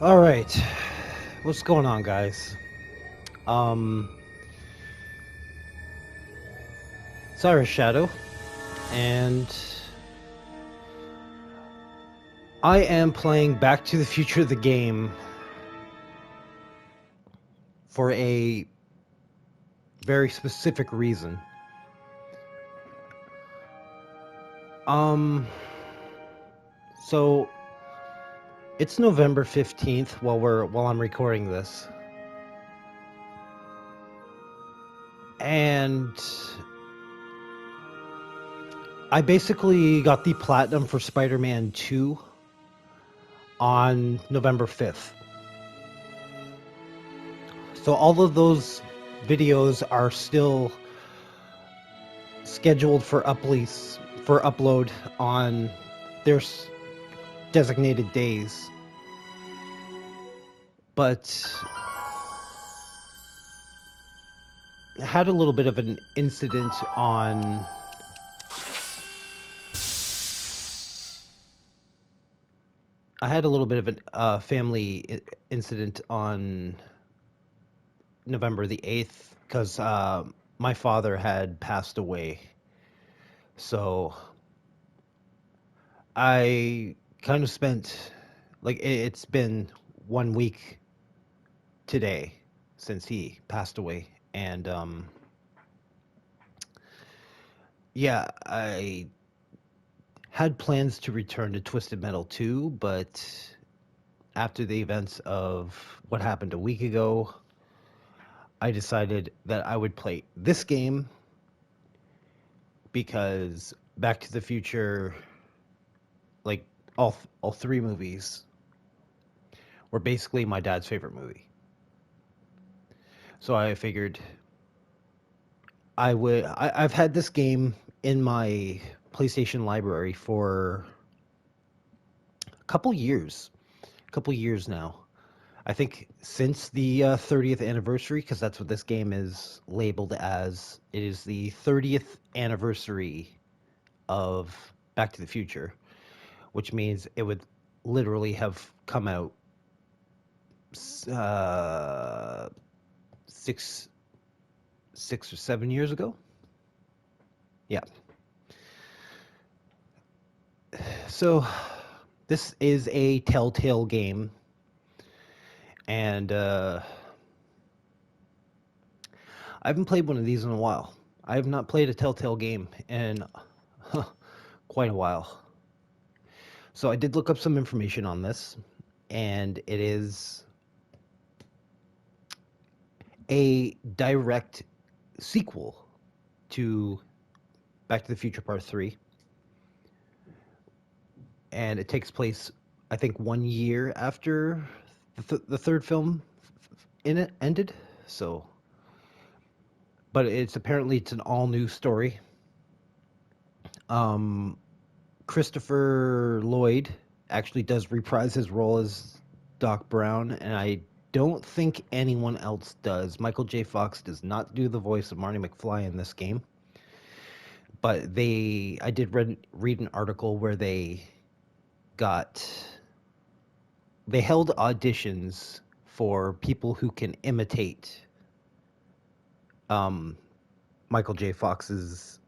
All right. What's going on, guys? Um, Cyrus Shadow, and I am playing Back to the Future the game for a very specific reason. Um, so it's November 15th while I'm recording this. And I basically got the platinum for Spider-Man 2 on November 5th. So all of those videos are still scheduled for upload on their designated days. But I had a little bit of an incident on family incident on November the 8th because my father had passed away. So I kind of spent, it's been 1 week today since he passed away. And yeah, I had plans to return to Twisted Metal 2, but after the events of what happened a week ago, I decided that I would play this game because Back to the Future, like all three movies, were basically my dad's favorite movie. So I figured I've had this game in my PlayStation library for a couple years now. I think since the 30th anniversary, because that's what this game is labeled as. It is the 30th anniversary of Back to the Future, which means it would literally have come out six or 7 years ago. Yeah. So this is a Telltale game, and I haven't played one of these in a while. I have not played a Telltale game in quite a while. So I did look up some information on this, and it is a direct sequel to Back to the Future Part 3. And it takes place, I think, 1 year after the third film in it ended. So, but it's an all new story. Christopher Lloyd actually does reprise his role as Doc Brown, and I don't think anyone else does. Michael J. Fox does not do the voice of Marty McFly in this game. But I did read an article where they held auditions for people who can imitate Michael J. Fox's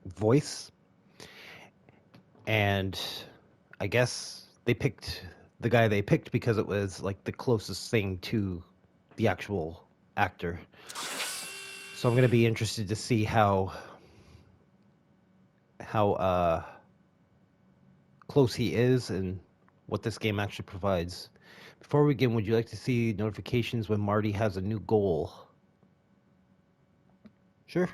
voice, and I guess they picked the guy they picked because it was the closest thing to the actual actor. So I'm going to be interested to see how close he is and what this game actually provides. Before we begin, would you like to see notifications when Marty has a new goal? Sure.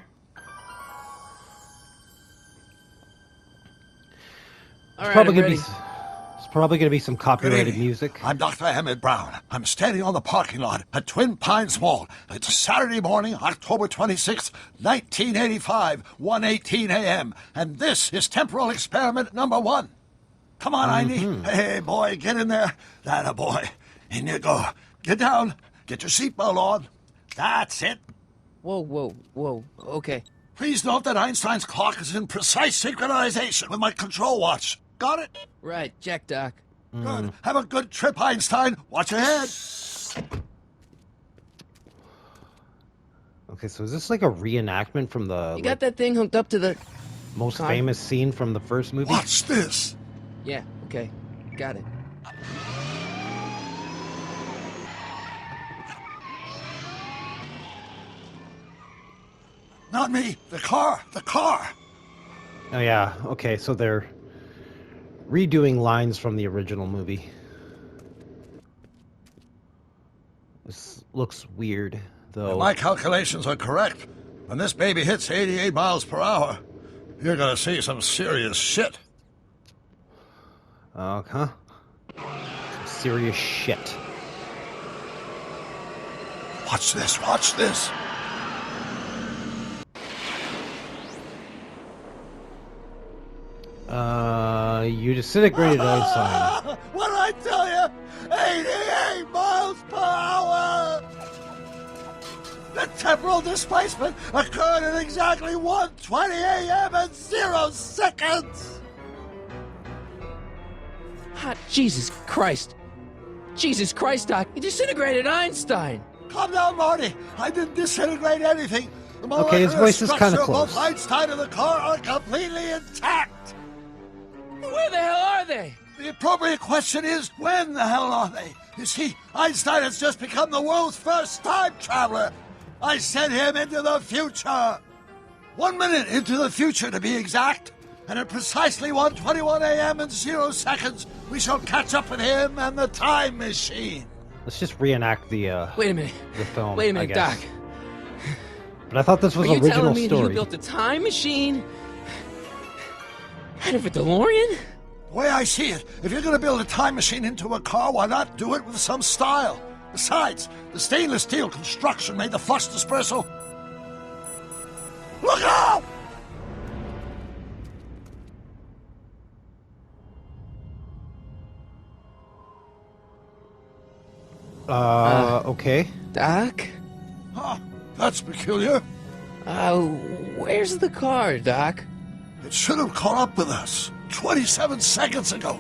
All right, I'm ready. It's probably gonna be some copyrighted music. I'm Dr. Emmett Brown. I'm standing on the parking lot at Twin Pines Mall. It's Saturday morning, October 26, 1985, 1:18 a.m. And this is temporal experiment number 1. Come on, Einie. Hey, boy, get in there. That a boy. In you go. Get down. Get your seatbelt on. That's it. Whoa. Okay. Please note that Einstein's clock is in precise synchronization with my control watch. Got it? Right, check, Doc. Good. Have a good trip, Einstein. Watch ahead. Okay, so is this like a reenactment from the You got that thing hooked up to the... most car? famous scene from the first movie? Watch this. Yeah, okay. Got it. Not me. The car. The car. Oh yeah. Okay, so they're redoing lines from the original movie. This looks weird, though. My calculations are correct. When this baby hits 88 miles per hour, you're gonna see some serious shit. Some serious shit. Watch this. Watch this. You disintegrated Einstein. What did I tell you? 88 miles per hour! The temporal displacement occurred at exactly 1:20 a.m. and 0 seconds! Hot Jesus Christ. Jesus Christ, Doc. You disintegrated Einstein. Calm down, Marty. I didn't disintegrate anything. The Okay, his molecular voice is kinda structure of both close. Einstein and the car are completely intact. Where the hell are they? The appropriate question is, when the hell are they? You see, Einstein has just become the world's first time traveler. I sent him into the future. 1 minute into the future, to be exact. And at precisely 1:21 a.m. and 0 seconds, we shall catch up with him and the time machine. Let's just reenact the Wait a minute. the film. Wait a I minute, guess. Doc. But I thought this Are was you original telling me that story. you built a time machine out of a DeLorean? The way I see it, if you're going to build a time machine into a car, why not do it with some style? Besides, the stainless steel construction made the flux dispersal. Look out! Okay. Doc? Huh, that's peculiar. Where's the car, Doc? It should have caught up with us 27 seconds ago.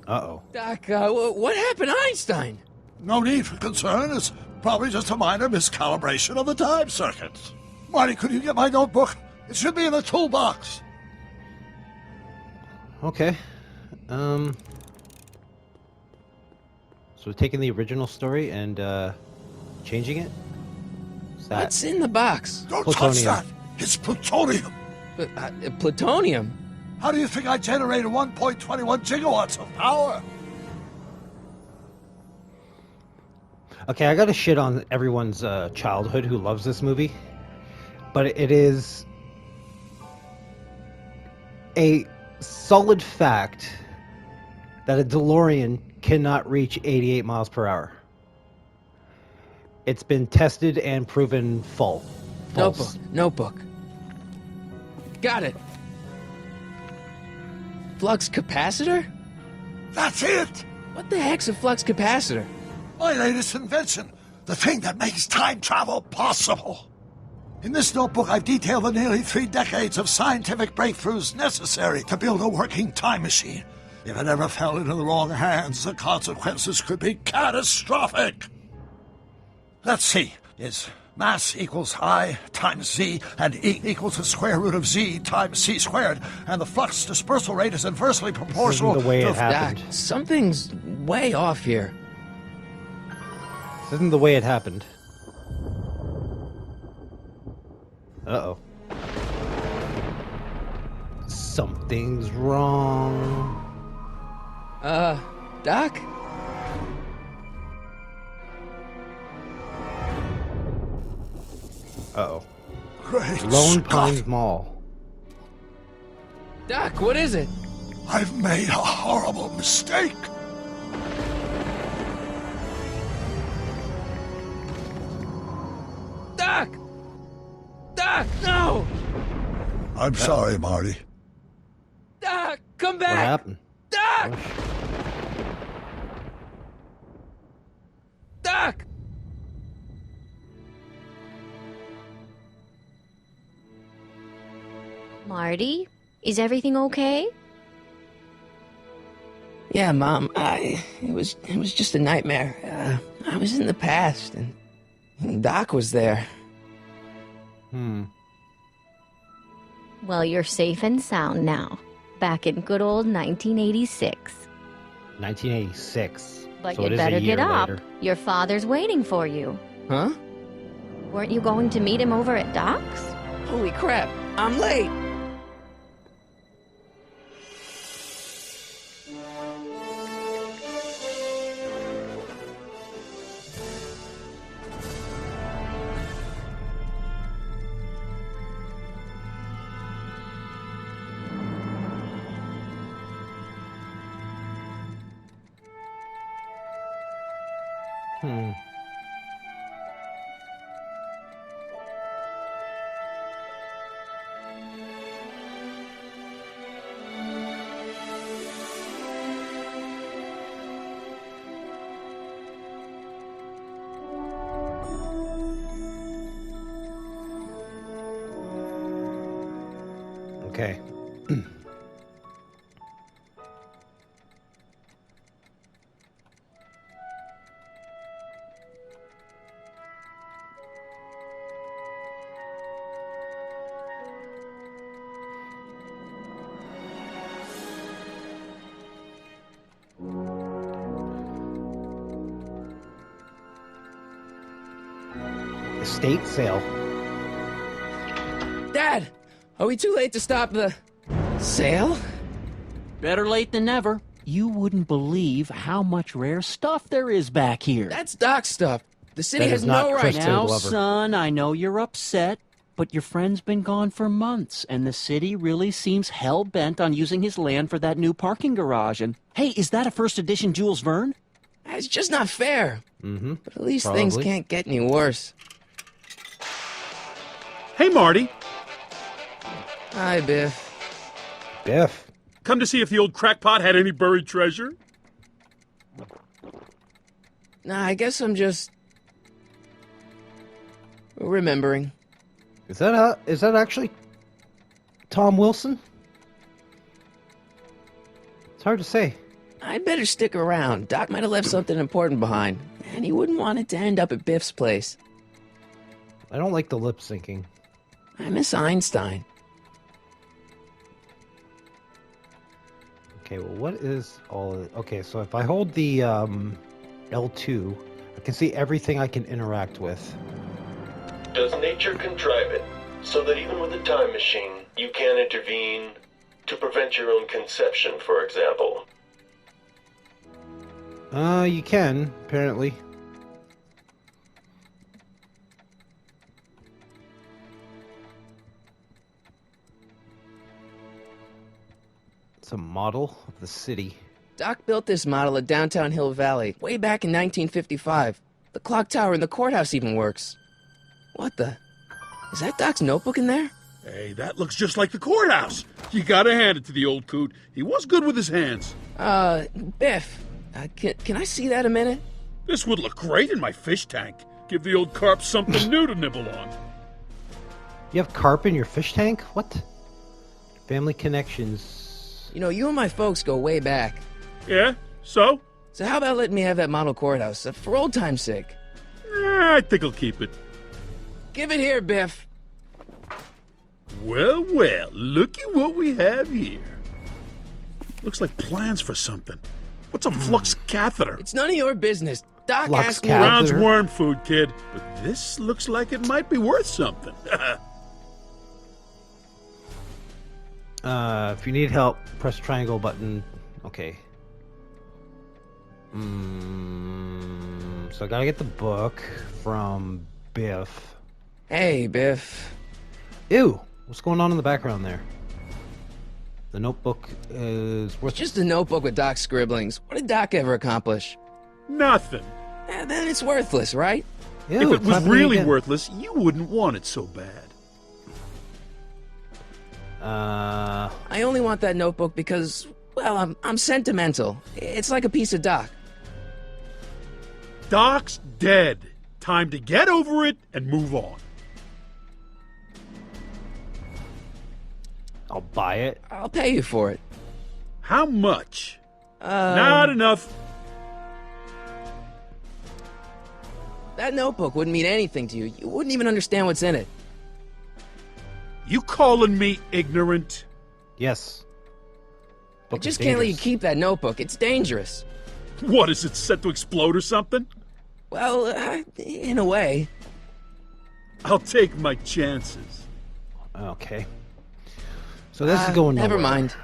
Uh-oh. Doc, what happened to Einstein? No need for concern. It's probably just a minor miscalibration of the time circuits. Marty, could you get my notebook? It should be in the toolbox. Okay. So we're taking the original story and changing it? Is that What's in the box? Don't touch Plutonium. that. It's plutonium. Plutonium? How do you think I generated 1.21 gigawatts of power? Okay, I gotta shit on everyone's childhood who loves this movie, but it is a solid fact that a DeLorean cannot reach 88 miles per hour. It's been tested and proven false. Notebook. Got it. Flux capacitor? That's it. What the heck's a flux capacitor? My latest invention. The thing that makes time travel possible. In this notebook, I've detailed the nearly 3 decades of scientific breakthroughs necessary to build a working time machine. If it ever fell into the wrong hands, the consequences could be catastrophic. Let's see. Is mass equals I times Z, and E equals the square root of Z times C squared, and the flux dispersal rate is inversely proportional the way to it happened. Doc, something's way off here. This isn't the way it happened. Uh-oh. Something's wrong. Doc? Uh-oh. Great Lone Scott. Pines Mall. Doc, what is it? I've made a horrible mistake. Doc! Doc, no! I'm sorry, Marty. Doc, come What back! happened? Doc! Doc! Marty, is everything okay? Yeah, Mom. It was just a nightmare. I was in the past, and Doc was there. Well, you're safe and sound now. Back in good old 1986. 1986. But So it you'd is a better year get up. later. Your father's waiting for you. Huh? Weren't you going to meet him over at Doc's? Holy crap! I'm late. Hmm. Okay. Estate sale. Dad, are we too late to stop the sale? Better late than never. You wouldn't believe how much rare stuff there is back here. That's Doc's stuff. The city That has is not no right. Kristen Now, Glover. son, I know you're upset, but your friend's been gone for months, and the city really seems hell-bent on using his land for that new parking garage. And, hey, is that a first edition Jules Verne? It's just not fair. Mm-hmm. But at least things Probably. can't get any worse. Hey, Marty. Hi, Biff. Biff. Come to see if the old crackpot had any buried treasure? Nah, I guess I'm just remembering. Is that actually Tom Wilson? It's hard to say. I'd better stick around. Doc might have left something important behind, and he wouldn't want it to end up at Biff's place. I don't like the lip syncing. I miss Einstein. Okay, well, what is all of it? Okay, so if I hold the L2, I can see everything I can interact with. Does nature contrive it so that even with a time machine, you can intervene to prevent your own conception, for example? You can, apparently. It's a model of the city. Doc built this model at downtown Hill Valley way back in 1955. The clock tower in the courthouse even works. What the? Is that Doc's notebook in there? Hey, that looks just like the courthouse. You gotta hand it to the old coot. He was good with his hands. Biff, can I see that a minute? This would look great in my fish tank. Give the old carp something new to nibble on. You have carp in your fish tank? What? Family connections. You know, you and my folks go way back. Yeah? So? So how about letting me have that model courthouse, for old time's sake? I think I'll keep it. Give it here, Biff. Well, well, looky what we have here. Looks like plans for something. What's a flux catheter? It's none of your business. Doc Flux asked me. catheter. Brown's worm food, kid. But this looks like it might be worth something. If you need help, press triangle button. Okay. So I gotta get the book from Biff. Hey, Biff. Ew! What's going on in the background there? The notebook is worth. Just a notebook with Doc's scribblings. What did Doc ever accomplish? Nothing. Then it's worthless, right? Ew, If it it's was happening really again. worthless, you wouldn't want it so bad. I only want that notebook because, well, I'm sentimental. It's like a piece of Doc. Doc's dead. Time to get over it and move on. I'll buy it. I'll pay you for it. How much? Not enough. That notebook wouldn't mean anything to you. You wouldn't even understand what's in it. You calling me ignorant? Yes. I Book is just can't let you dangerous. keep that notebook. It's dangerous. What, is it set to explode or something? Well, in a way. I'll take my chances. Okay. So this is going Never nowhere. mind.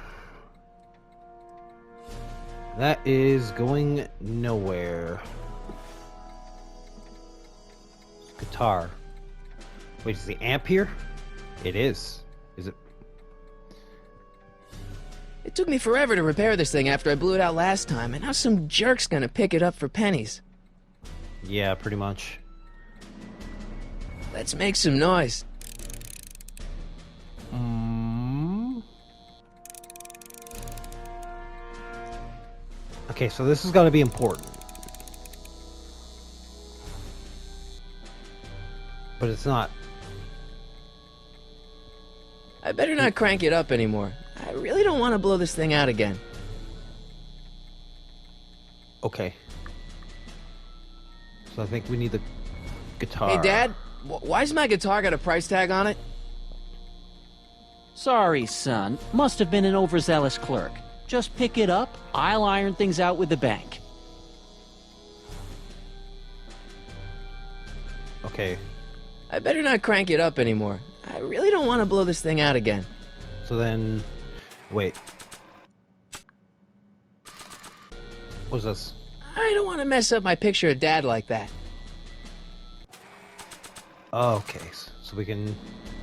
That is going nowhere. Guitar. Wait, is the amp here? It is. Is it? It took me forever to repair this thing after I blew it out last time, and now some jerk's gonna pick it up for pennies. Yeah, pretty much. Let's make some noise. Okay, so this is going to be important. But it's not. I better not crank it up anymore. I really don't want to blow this thing out again. Okay. So I think we need the guitar. Hey, Dad, why's my guitar got a price tag on it? Sorry, son. Must have been an overzealous clerk. Just pick it up. I'll iron things out with the bank. Okay. I better not crank it up anymore. I really don't want to blow this thing out again. So then, wait. What's this? I don't want to mess up my picture of Dad like that. Okay, so we can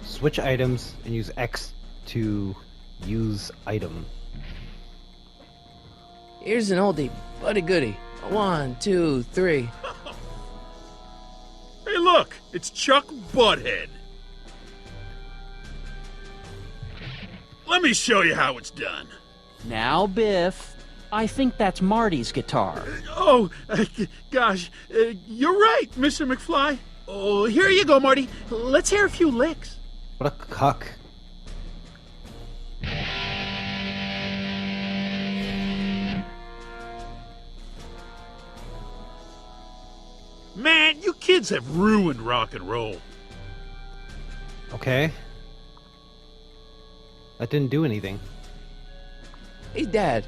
switch items and use X to use item. Here's an oldie, but a goodie. 1, 2, 3. Hey, look, it's Chuck Butthead. Let me show you how it's done. Now, Biff, I think that's Marty's guitar. Oh, gosh, you're right, Mr. McFly. Oh, here you go, Marty. Let's hear a few licks. What a cuck. Man, you kids have ruined rock and roll. Okay. That didn't do anything. Hey, Dad.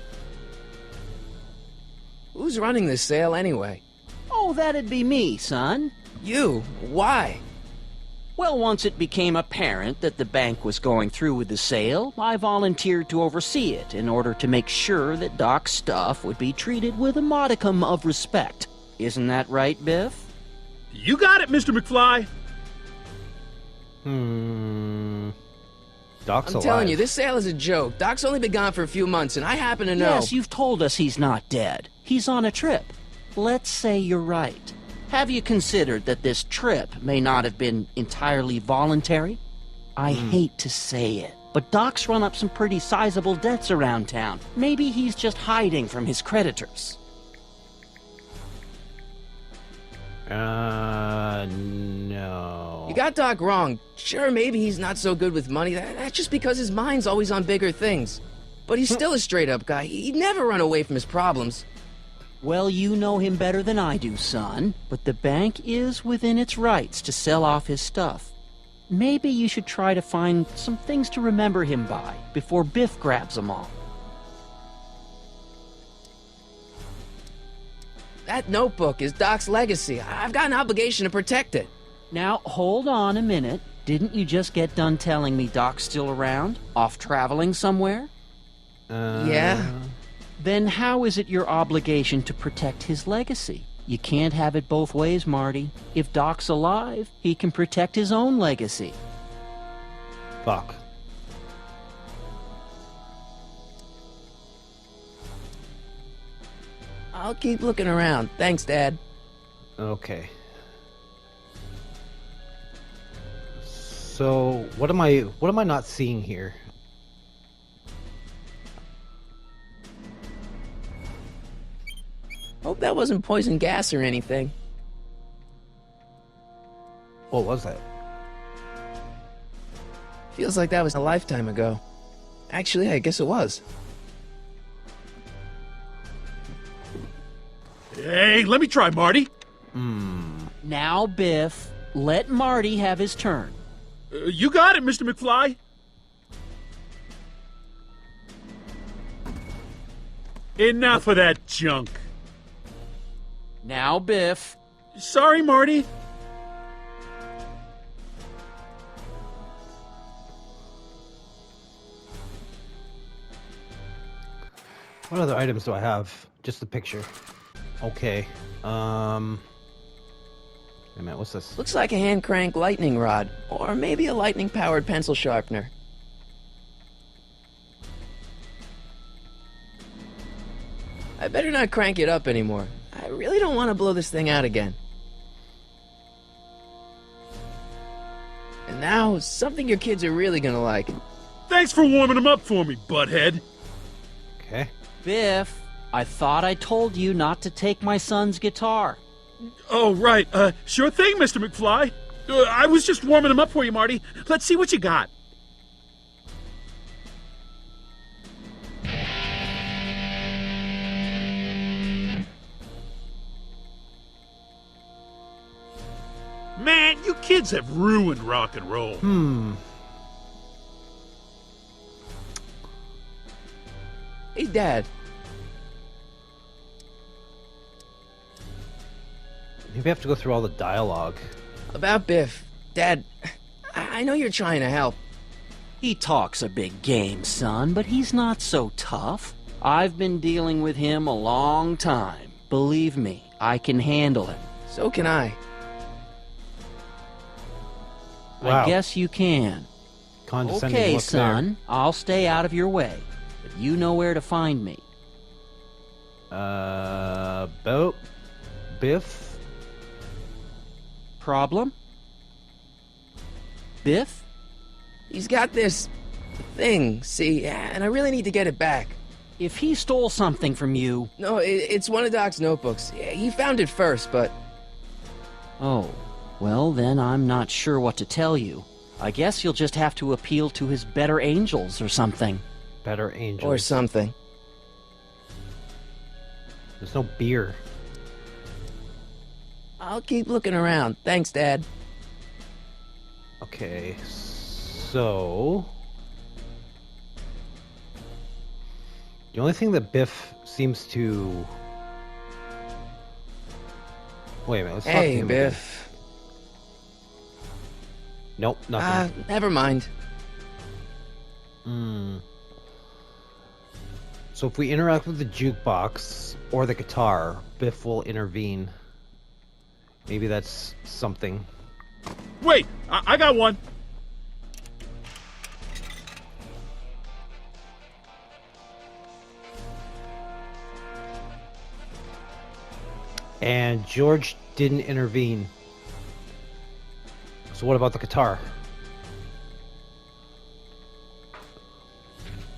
Who's running this sale anyway? Oh, that'd be me, son. You? Why? Well, once it became apparent that the bank was going through with the sale, I volunteered to oversee it in order to make sure that Doc's stuff would be treated with a modicum of respect. Isn't that right, Biff? You got it, Mr. McFly. Doc's I'm alive. telling you, this sale is a joke. Doc's only been gone for a few months, and I happen to know. Yes, you've told us he's not dead. He's on a trip. Let's say you're right. Have you considered that this trip may not have been entirely voluntary? I hate to say it, but Doc's run up some pretty sizable debts around town. Maybe he's just hiding from his creditors. No. You got Doc wrong. Sure, maybe he's not so good with money. That's just because his mind's always on bigger things. But he's still a straight-up guy. He'd never run away from his problems. Well, you know him better than I do, son, but the bank is within its rights to sell off his stuff. Maybe you should try to find some things to remember him by before Biff grabs them all. That notebook is Doc's legacy. I've got an obligation to protect it. Now, hold on a minute. Didn't you just get done telling me Doc's still around? Off traveling somewhere? Yeah? Then how is it your obligation to protect his legacy? You can't have it both ways, Marty. If Doc's alive, he can protect his own legacy. Fuck. I'll keep looking around. Thanks, Dad. Okay. So what am I not seeing here? Hope that wasn't poison gas or anything. What was that? Feels like that was a lifetime ago. Actually, I guess it was. Hey, let me try, Marty. Now, Biff, let Marty have his turn. You got it, Mr. McFly. Enough of that junk. Now, Biff. Sorry, Marty. What other items do I have? Just the picture. Okay. Wait a minute, what's this? Looks like a hand crank lightning rod, or maybe a lightning powered pencil sharpener. I better not crank it up anymore. I really don't want to blow this thing out again. And now, something your kids are really gonna like. Thanks for warming them up for me, butthead. Okay. Biff, I thought I told you not to take my son's guitar. Oh, right. Sure thing, Mr. McFly. I was just warming them up for you, Marty. Let's see what you got. Man, you kids have ruined rock and roll. Hey, Dad. Maybe I have to go through all the dialogue. About Biff. Dad, I know you're trying to help. He talks a big game, son, but he's not so tough. I've been dealing with him a long time. Believe me, I can handle him. So can I. Wow. I guess you can. Condescending Okay, look son, I'll stay out of your way, but you know where to find me. There. Boat. Biff. Problem? Biff? He's got this thing, see, and I really need to get it back. If he stole something from you... No, it's one of Doc's notebooks. He found it first, but... Oh, well then I'm not sure what to tell you. I guess you'll just have to appeal to his better angels or something. Better angels. Or something. There's no beer. I'll keep looking around. Thanks, Dad. Okay, so... The only thing that Biff seems to... Wait a minute, let's talk to Hey, him again. Biff. Nope, nothing. Never mind. So if we interact with the jukebox or the guitar, Biff will intervene. Maybe that's something. Wait, I got one. And George didn't intervene. So what about the guitar?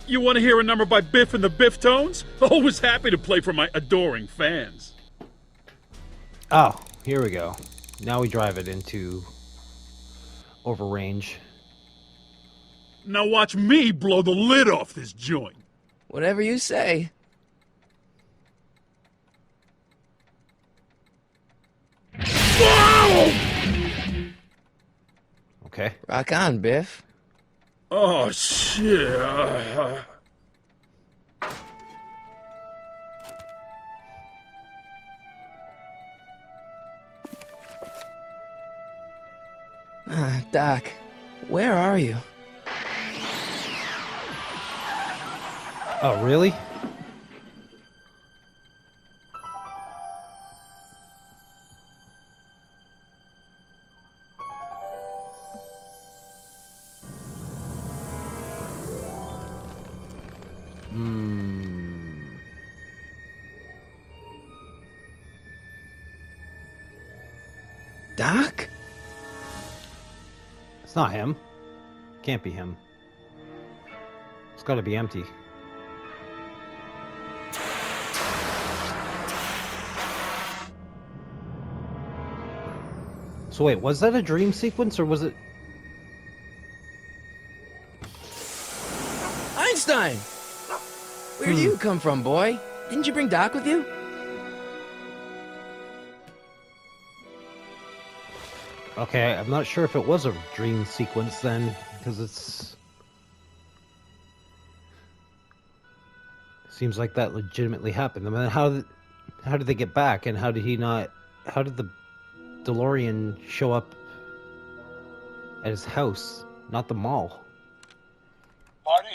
You want to hear a number by Biff and the Biff Tones? Always happy to play for my adoring fans. Oh, here we go. Now we drive it into overrange. Now watch me blow the lid off this joint. Whatever you say. Whoa! Okay. Rock on, Biff. Oh, shit. Doc, where are you? Oh, really? Doc? It's not him. Can't be him. It's gotta be empty. So wait, was that a dream sequence or was it... Einstein! Where do you come from, boy? Didn't you bring Doc with you? Okay, I'm not sure if it was a dream sequence then, because it's... Seems like that legitimately happened. I mean, how did they get back, and how did he not... How did the DeLorean show up at his house, not the mall? Marty?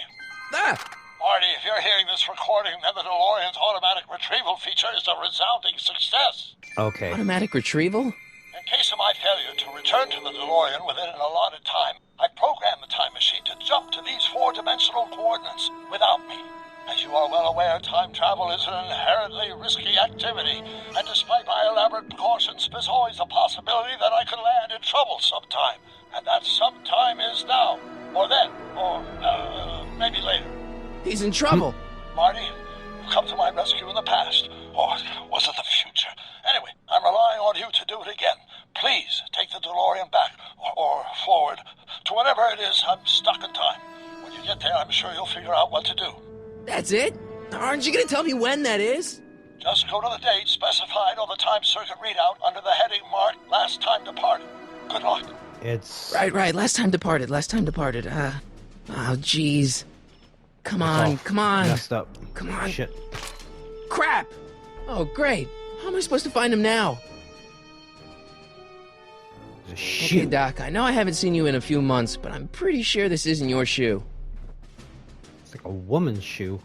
Ah! Marty, if you're hearing this recording, then the DeLorean's automatic retrieval feature is a resounding success. Okay. Automatic retrieval? In case of my failure to return to the DeLorean within an allotted time, I programmed the time machine to jump to these four-dimensional coordinates without me. As you are well aware, time travel is an inherently risky activity, and despite my elaborate precautions, there's always a possibility that I could land in trouble sometime, and that sometime is now, or then, or maybe later. He's in trouble. Marty, you've come to my rescue in the past, or was it the future? Anyway, I'm relying on you to do it again. Please take the DeLorean back, or forward, to whenever it is I'm stuck in time. When you get there, I'm sure you'll figure out what to do. That's it? Aren't you gonna tell me when that is? Just go to the date specified on the time circuit readout under the heading marked Last Time Departed. Good luck. It's... Right. Last time departed. Oh, jeez. Come on. Messed up. Come on. Shit. Crap! Oh, great. How am I supposed to find him now? Shit. Okay, Doc, I know I haven't seen you in a few months, but I'm pretty sure this isn't your shoe. It's like a woman's shoe.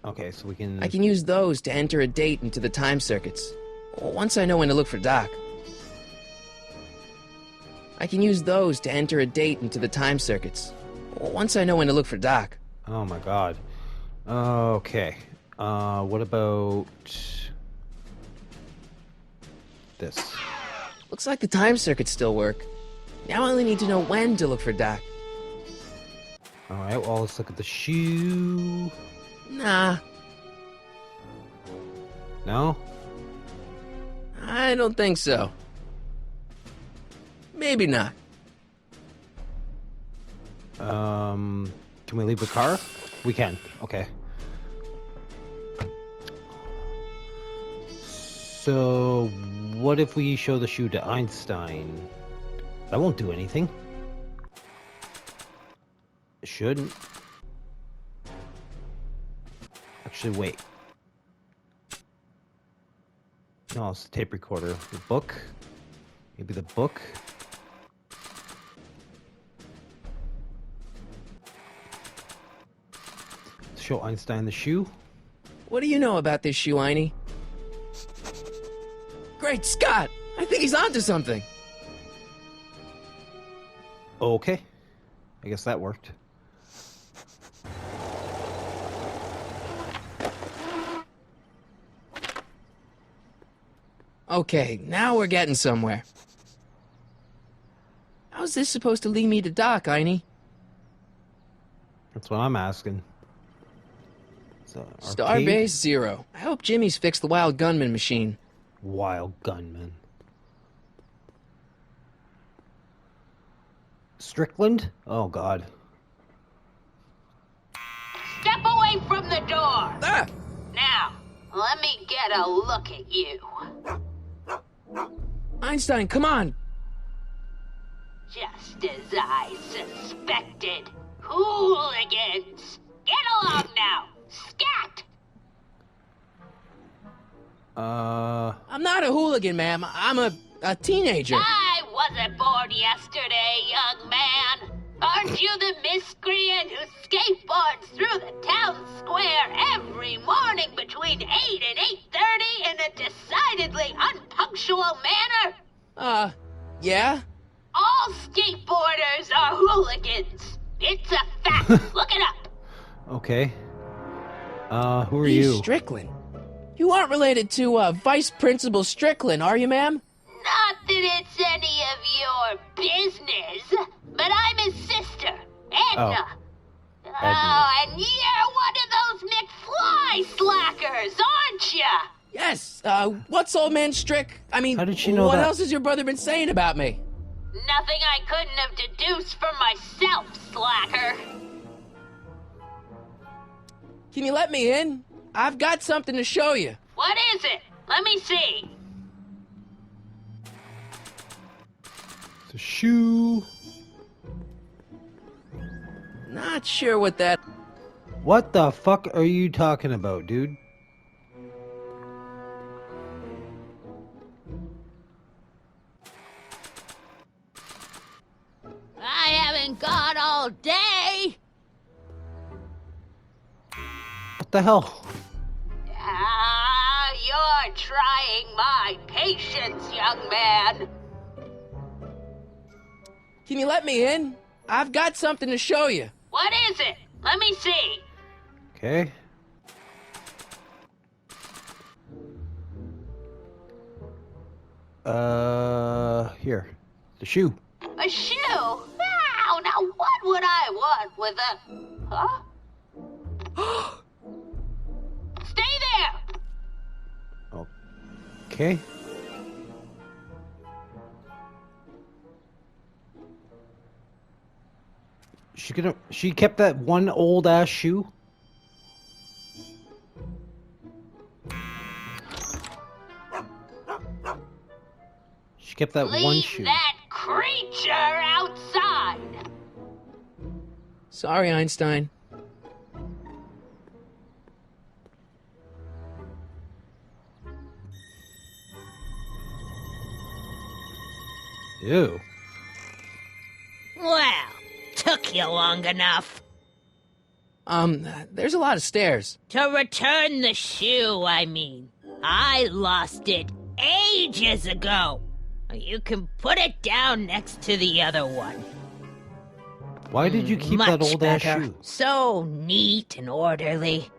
Okay, so we can... I can use those to enter a date into the time circuits. Once I know when to look for Doc. Oh my god. Okay. What about... this? Looks like the time circuits still work. Now I only need to know when to look for Doc. Alright, well, let's look at the shoe. Nah, No? I don't think so. Maybe not. Can we leave the car? We can. Okay. So, what if we show the shoe to Einstein? That won't do anything. It shouldn't. Actually, wait. No, it's the tape recorder. The book? Maybe the book? Show Einstein the shoe? What do you know about this shoe, Einie? Great Scott! I think he's onto something. Okay. I guess that worked. Okay, now we're getting somewhere. How's this supposed to lead me to Doc, Einie? That's what I'm asking. So, Starbase 0. I hope Jimmy's fixed the Wild Gunman machine. Wild Gunman. Strickland? Oh, God. Step away from the door! Ah! Now, let me get a look at you. Einstein, come on! Just as I suspected. Hooligans! Get along now! Scat! I'm not a hooligan, ma'am. I'm a teenager. I wasn't born yesterday, young man. Aren't you the miscreant who skateboards through the town square every morning between 8 and 8:30 in a decidedly unpunctual manner? Yeah? All skateboarders are hooligans. It's a fact. Look it up. Okay. Who are He's you? Strickland. You aren't related to, Vice Principal Strickland, are you, ma'am? Not that it's any of your business, but I'm his sister, Edna. Oh, and you're one of those McFly slackers, aren't ya? Yes, what's old man Strick? I mean, How did she know what that? else has your brother been saying about me? Nothing I couldn't have deduced from myself, slacker. Can you let me in? I've got something to show you. What is it? Let me see. The shoe. Not sure what that... What the fuck are you talking about, dude? I haven't got all day. What the hell? Ah, you're trying my patience, young man. Can you let me in? I've got something to show you. What is it? Let me see. Okay. Here. The shoe. A shoe? Wow, now what would I want with a... Huh? Stay there! Okay. She kept that one old ass shoe? She kept that one Leave shoe. that creature outside! Sorry, Einstein. Ew. Well, took you long enough. There's a lot of stairs. To return the shoe, I mean. I lost it ages ago. You can put it down next to the other one. Why did you keep Much that old ass better. shoe? So neat and orderly.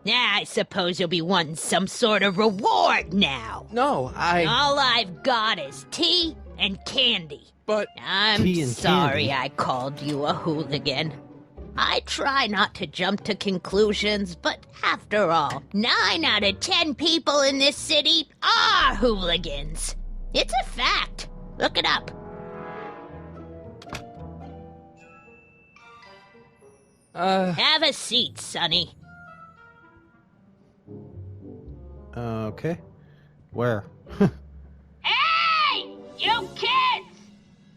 I suppose you'll be wanting some sort of reward now. No, All I've got is tea and candy. But... I'm Tea and sorry candy. I called you a hooligan. I try not to jump to conclusions, but after all, 9 out of 10 people in this city are hooligans. It's a fact. Look it up. Have a seat, Sonny. Okay. Where? Hey! You kids!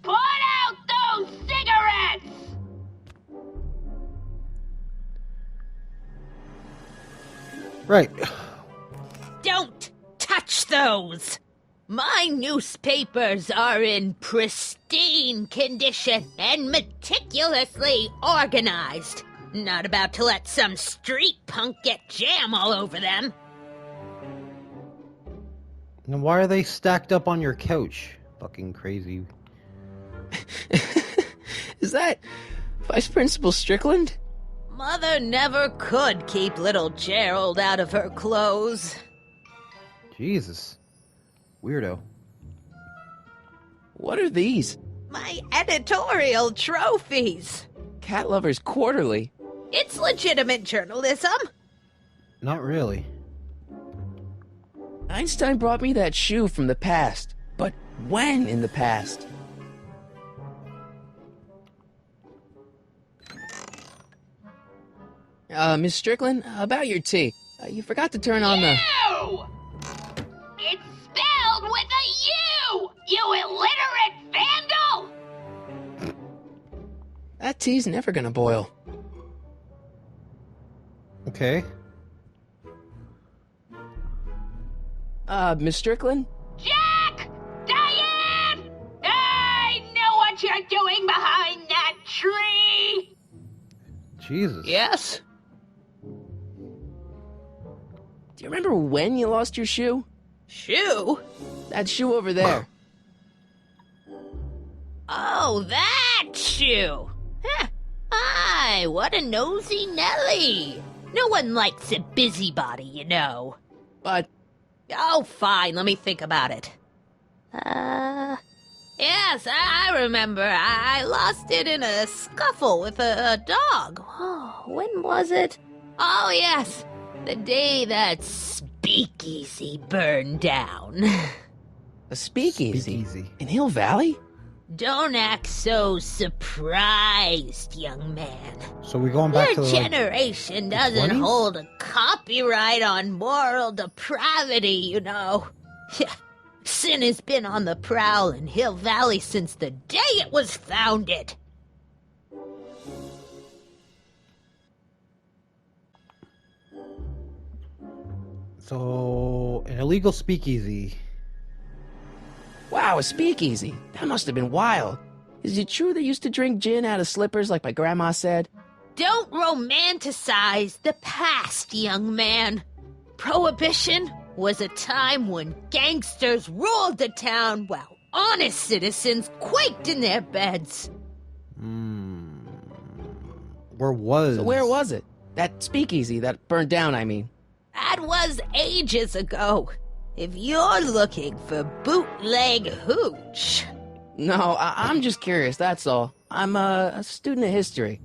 Put out those cigarettes! Right. Don't touch those! My newspapers are in pristine condition and meticulously organized. Not about to let some street punk get jam all over them. And why are they stacked up on your couch? Fucking crazy. Is that Vice Principal Strickland? Mother never could keep little Gerald out of her clothes. Jesus. Weirdo. What are these? My editorial trophies. Cat Lovers Quarterly. It's legitimate journalism. Not really. Einstein brought me that shoe from the past. But when in the past? Miss Strickland, about your tea. You forgot to turn on the... You! It's spelled with a U! You illiterate vandal! That tea's never gonna boil. Okay. Miss Strickland? Jack! Diane! I know what you're doing behind that tree! Jesus. Yes? Do you remember when you lost your shoe? Shoe? That shoe over there. Oh, that shoe! Huh. Aye, what a nosy Nelly! No one likes a busybody, you know. But Oh, fine, let me think about it. Yes, I remember. I lost it in a scuffle with a dog. Oh, when was it? Oh, yes, the day that speakeasy burned down. a speakeasy. Speakeasy. In Hill Valley? Don't act so surprised, young man. So we're going back Your to the, generation doesn't 20s? hold a copyright on moral depravity, you know. Sin has been on the prowl in Hill Valley since the day it was founded. So, an illegal speakeasy. Wow, a speakeasy. That must have been wild. Is it true they used to drink gin out of slippers like my grandma said? Don't romanticize the past, young man. Prohibition was a time when gangsters ruled the town while honest citizens quaked in their beds. Where was? So where was it? That speakeasy that burned down, I mean. That was ages ago. If you're looking for bootleg hooch. No, I'm just curious, that's all. I'm a student of history.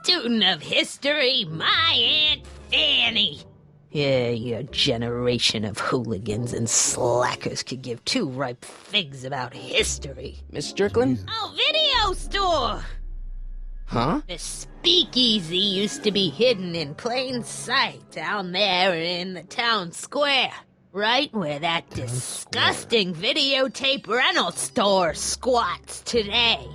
Student of history, my Aunt Fanny. Yeah, your generation of hooligans and slackers could give two ripe figs about history. Miss Strickland? Oh, video store! Huh? The speakeasy used to be hidden in plain sight down there in the town square. Right where that disgusting videotape rental store squats today.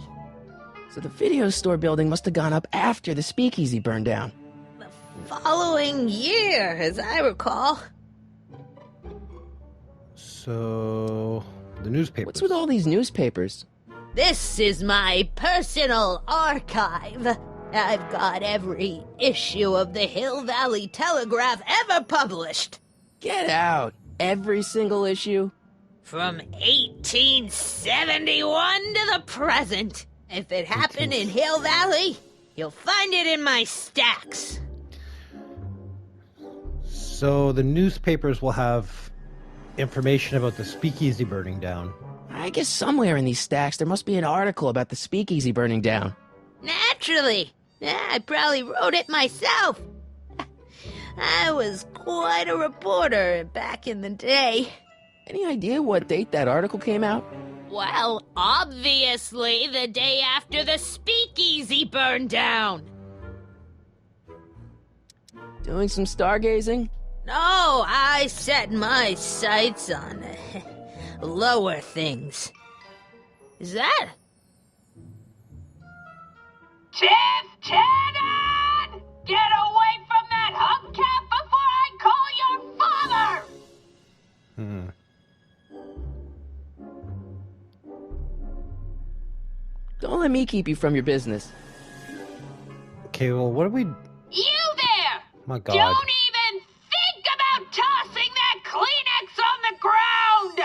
So the video store building must have gone up after the speakeasy burned down. The following year, as I recall. So, the newspapers. What's with all these newspapers? This is my personal archive. I've got every issue of the Hill Valley Telegraph ever published. Get out. Every single issue? From 1871 to the present. If it happened in Hill Valley, you'll find it in my stacks. So the newspapers will have information about the speakeasy burning down. I guess somewhere in these stacks there must be an article about the speakeasy burning down. Naturally. Yeah, I probably wrote it myself. I was quite a reporter back in the day. Any idea what date that article came out? Well, obviously the day after the speakeasy burned down. Doing some stargazing? No, I set my sights on lower things. Is that? Tiff Tannen! Get away from that hubcap before I call your father! Don't let me keep you from your business. Okay, well, what do we... You there! My God. Don't even think about tossing that Kleenex on the ground!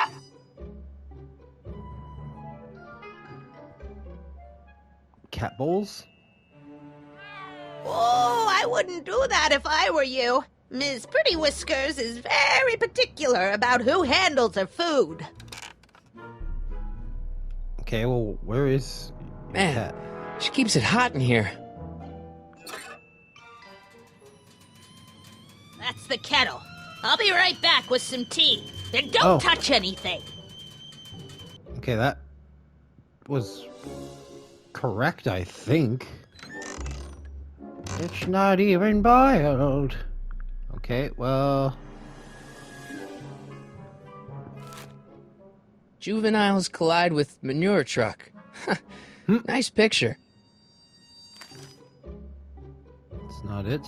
Cat bowls? Oh, I wouldn't do that if I were you. Ms. Pretty Whiskers is very particular about who handles her food. Okay, well, where is your Man, cat? she keeps it hot in here. That's the kettle. I'll be right back with some tea. Then don't Oh. touch anything. Okay, that was correct, I think. It's not even boiled. Okay, well... Juveniles collide with manure truck. Nice picture. That's not it.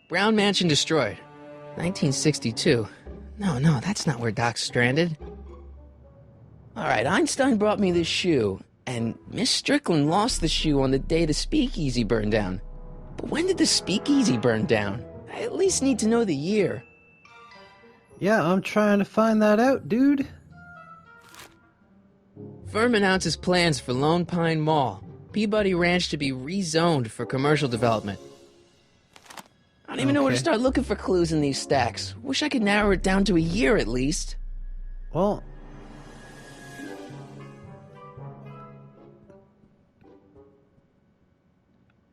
Brown Mansion destroyed. 1962. No, that's not where Doc's stranded. Alright, Einstein brought me this shoe, and Miss Strickland lost the shoe on the day the speakeasy burned down. But when did the speakeasy burn down? I at least need to know the year. Yeah, I'm trying to find that out, dude. Firm announces plans for Lone Pine Mall, Peabody Ranch to be rezoned for commercial development. I don't even know where to Okay. start looking for clues in these stacks. Wish I could narrow it down to a year at least. Well...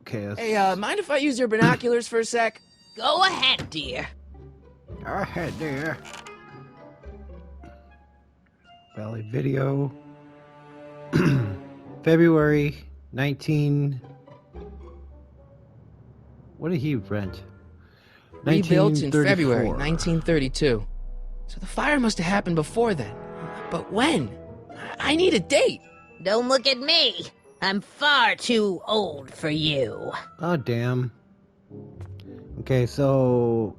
Okay, let's... Hey, mind if I use your binoculars for a sec? Go ahead, dear. Go ahead there. Valley Video. February 19... What did he rent? Rebuilt in February 1934. 1932. So the fire must have happened before then. But when? I need a date. Don't look at me. I'm far too old for you. Oh, damn. Okay, so...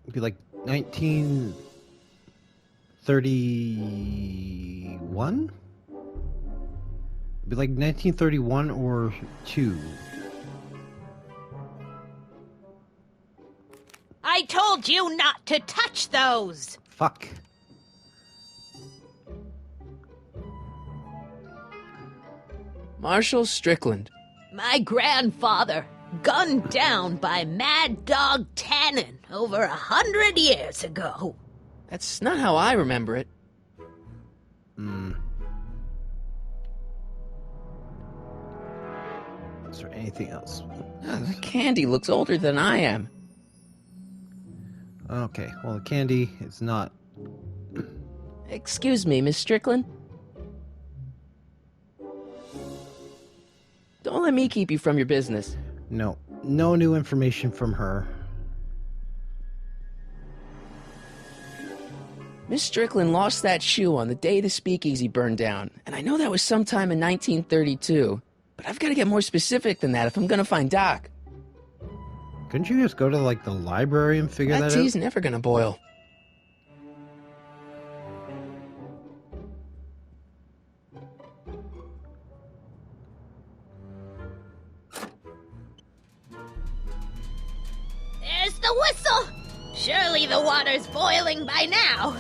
It'd be like 1931? It'd be like 1931 or 2. I told you not to touch those. Fuck. Marshall Strickland. My grandfather, gunned down by Mad Dog Tannen over 100 years ago. That's not how I remember it. Is there anything else? The candy looks older than I am. Okay, well, the candy is not... Excuse me, Miss Strickland? Don't let me keep you from your business. No. No new information from her. Miss Strickland lost that shoe on the day the speakeasy burned down, and I know that was sometime in 1932, but I've got to get more specific than that if I'm gonna find Doc. Couldn't you just go to, like, the library and figure That that tea's out? never gonna boil. There's the whistle. Surely the water's boiling by now.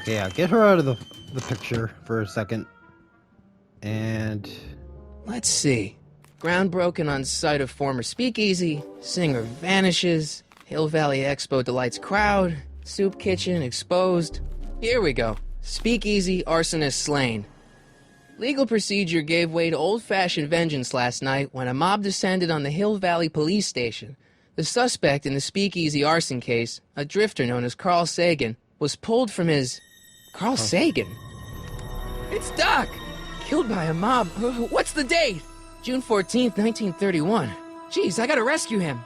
Okay, yeah, get her out of the picture for a second. And... Let's see. Ground broken on site of former speakeasy, singer vanishes, Hill Valley Expo delights crowd, soup kitchen exposed. Here we go. Speakeasy arsonist slain. Legal procedure gave way to old-fashioned vengeance last night when a mob descended on the Hill Valley police station. The suspect in the speakeasy arson case, a drifter known as Carl Sagan, was pulled from his... Carl Sagan? It's Doc! Killed by a mob. What's the date? June 14th, 1931. Jeez, I gotta rescue him.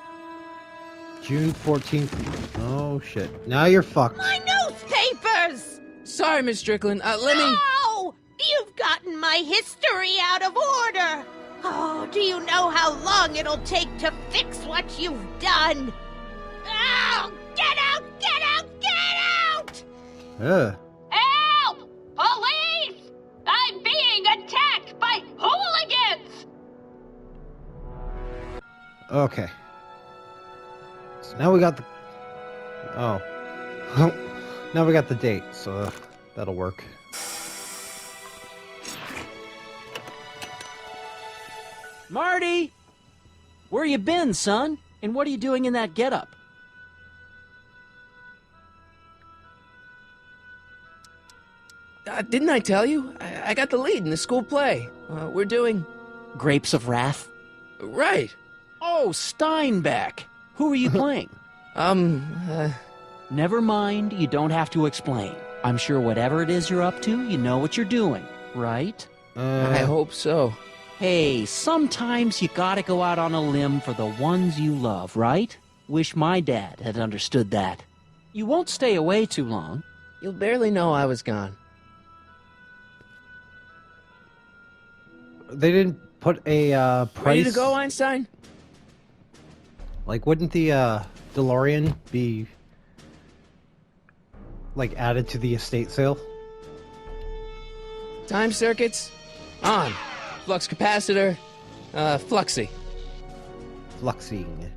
June 14th. Oh, shit. Now you're fucked. My newspapers! Sorry, Miss Strickland. Let me... No! You've gotten my history out of order! Oh, do you know how long it'll take to fix what you've done? Oh, get out! Get out! Get out! Ugh. Help! Police! I'm being attacked by hooligans! Okay. So now we got the... Oh. Now we got the date, so that'll work. Marty! Where you been, son? And what are you doing in that getup? Didn't I tell you? I got the lead in the school play. We're doing... Grapes of Wrath? Right. Oh, Steinbeck! Who are you playing? Never mind, you don't have to explain. I'm sure whatever it is you're up to, you know what you're doing, right? I hope so. Hey, sometimes you gotta go out on a limb for the ones you love, right? Wish my dad had understood that. You won't stay away too long. You'll barely know I was gone. They didn't put a price... Ready to go, Einstein? Like, wouldn't the DeLorean be, like, added to the estate sale? Time circuits? On. Flux capacitor? Fluxy. Fluxing.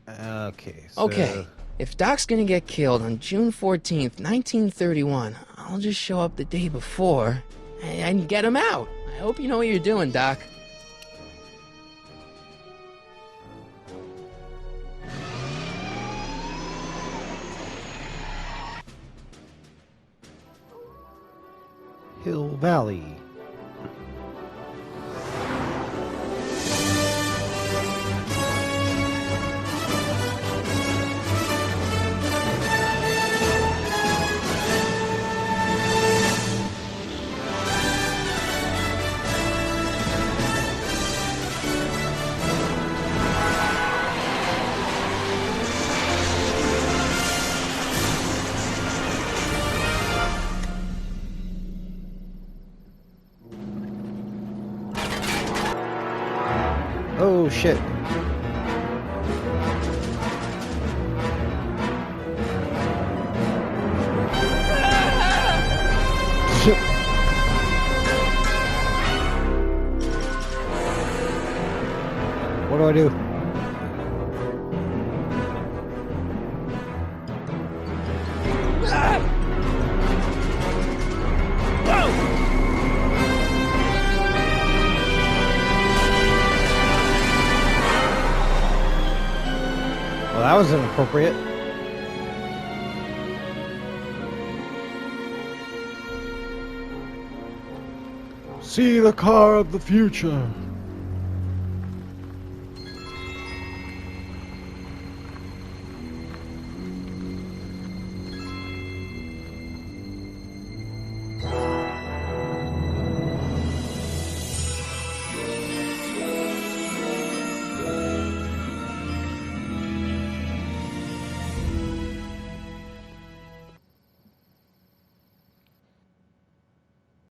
Okay, so... Okay. If Doc's gonna get killed on June 14th, 1931, I'll just show up the day before and get him out. I hope you know what you're doing, Doc. Hill Valley. Oh shit. Shit. What do I do? Well, that was inappropriate. See the car of the future.